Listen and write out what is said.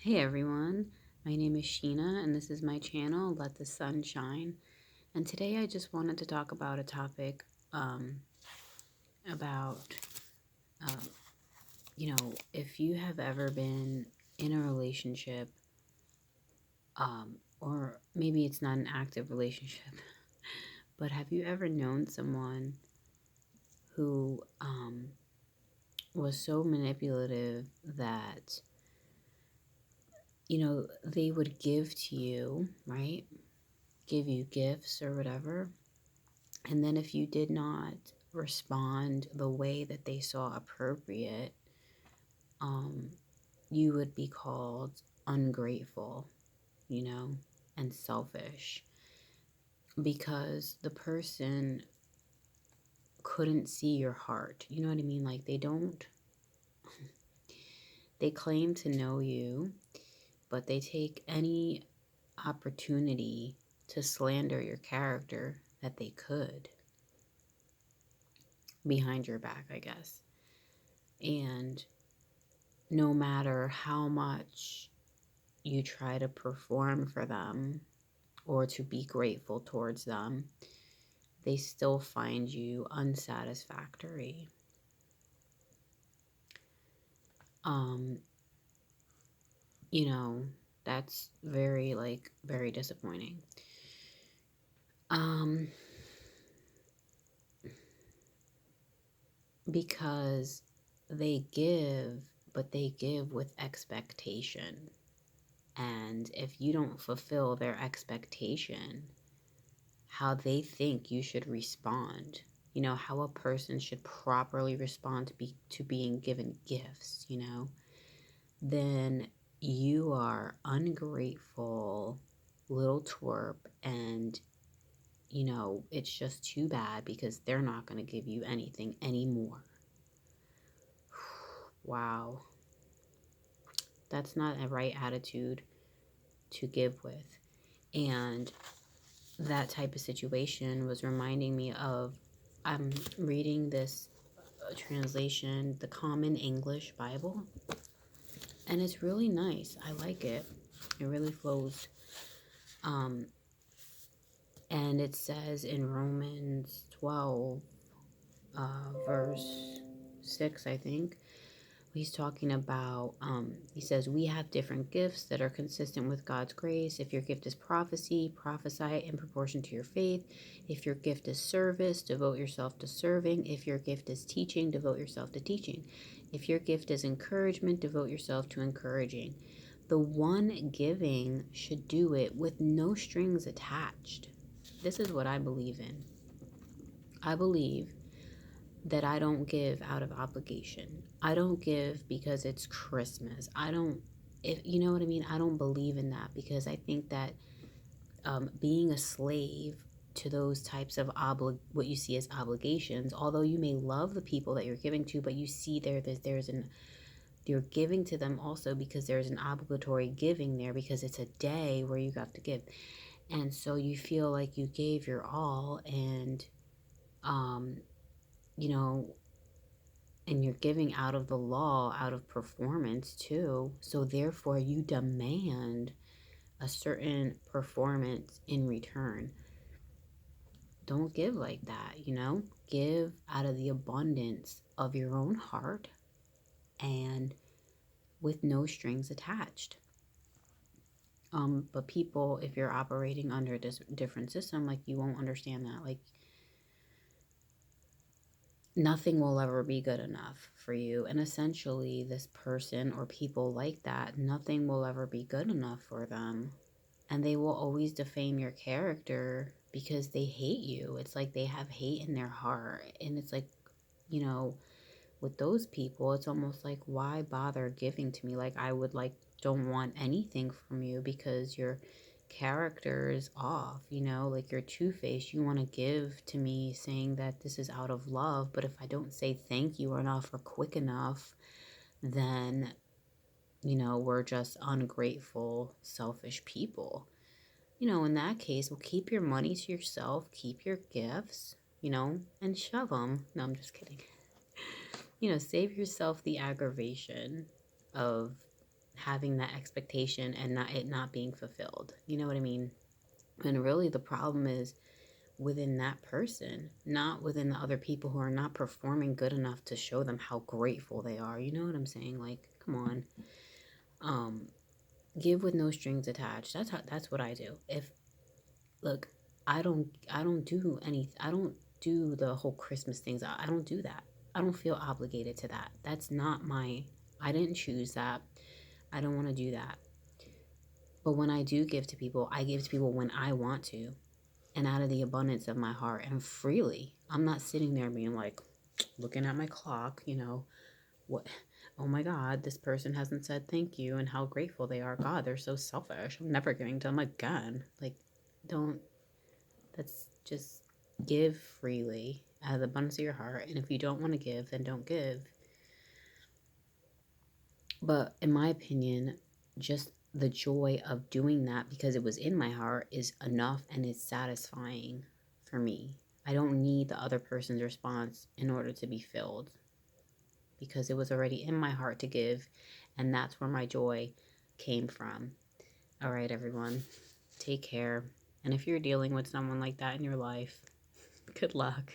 Hey everyone, my name is Sheena and this is my channel, Let the Sun Shine. And today I just wanted to talk about a topic um, about, uh, if you have ever been in a relationship, or maybe it's not an active relationship, but have you ever known someone who was so manipulative that, they would give to you, right? Give you gifts or whatever. And then if you did not respond the way that they saw appropriate, um, you would be called ungrateful, and selfish because the person couldn't see your heart. You know what I mean? Like they claim to know you, but they take any opportunity to slander your character that they could behind your back, I guess. And no matter how much you try to perform for them or to be grateful towards them, they still find you unsatisfactory. Um, you know, that's very disappointing. Um, because they give, but they give with expectation. And if you don't fulfill their expectation, how they think you should respond, how a person should properly respond to being given gifts, then you are ungrateful little twerp, and it's just too bad because they're not going to give you anything anymore. Wow, that's not a right attitude to give with. And that type of situation was reminding me of, I'm reading this translation, the Common English Bible, and it's really nice. I like it. It really flows. Um, and it says in Romans 12, verse 6, I think, he's talking about, he says, we have different gifts that are consistent with God's grace. If your gift is prophecy, prophesy in proportion to your faith. If your gift is service, devote yourself to serving. If your gift is teaching, devote yourself to teaching. If your gift is encouragement, devote yourself to encouraging. The one giving should do it with no strings attached. This is what I believe in. I believe that I don't give out of obligation. I don't give because it's Christmas. I don't, if you know what I mean, I don't believe in that because I think that being a slave to those types of what you see as obligations, although you may love the people that you're giving to, but you see you're giving to them also because there's an obligatory giving there because it's a day where you got to give. And so you feel like you gave your all, and um, you know, and you're giving out of the law, out of performance too. So therefore you demand a certain performance in return. Don't give like that, Give out of the abundance of your own heart and with no strings attached. But people, if you're operating under a different system, like, you won't understand that. Like, nothing will ever be good enough for you. And essentially, this person or people like that, nothing will ever be good enough for them. And they will always defame your character because they hate you. It's like they have hate in their heart. And it's like, you know, with those people, it's almost like, why bother giving to me? Like, I would don't want anything from you because your character is off, like you're two-faced. You want to give to me saying that this is out of love, but if I don't say thank you enough or quick enough, then, we're just ungrateful, selfish people. In that case, well, keep your money to yourself, keep your gifts, and shove them. No, I'm just kidding. Save yourself the aggravation of having that expectation and not being fulfilled. You know what I mean? And really the problem is within that person, not within the other people who are not performing good enough to show them how grateful they are. You know what I'm saying? Like, come on. Um, give with no strings attached. That's what I do. If look, I don't do the whole Christmas things. I don't do that. I don't feel obligated to that. That's not my I didn't choose that. I don't want to do that. But when I do give to people, I give to people when I want to and out of the abundance of my heart and freely. I'm not sitting there being like looking at my clock, what oh my God, this person hasn't said thank you and how grateful they are. God, they're so selfish. I'm never giving to them again. Like, don't that's just give freely out of the abundance of your heart. And if you don't want to give, then don't give. But in my opinion, just the joy of doing that because it was in my heart is enough and it's satisfying for me. I don't need the other person's response in order to be filled because it was already in my heart to give, and that's where my joy came from. All right, everyone, take care. And if you're dealing with someone like that in your life, good luck.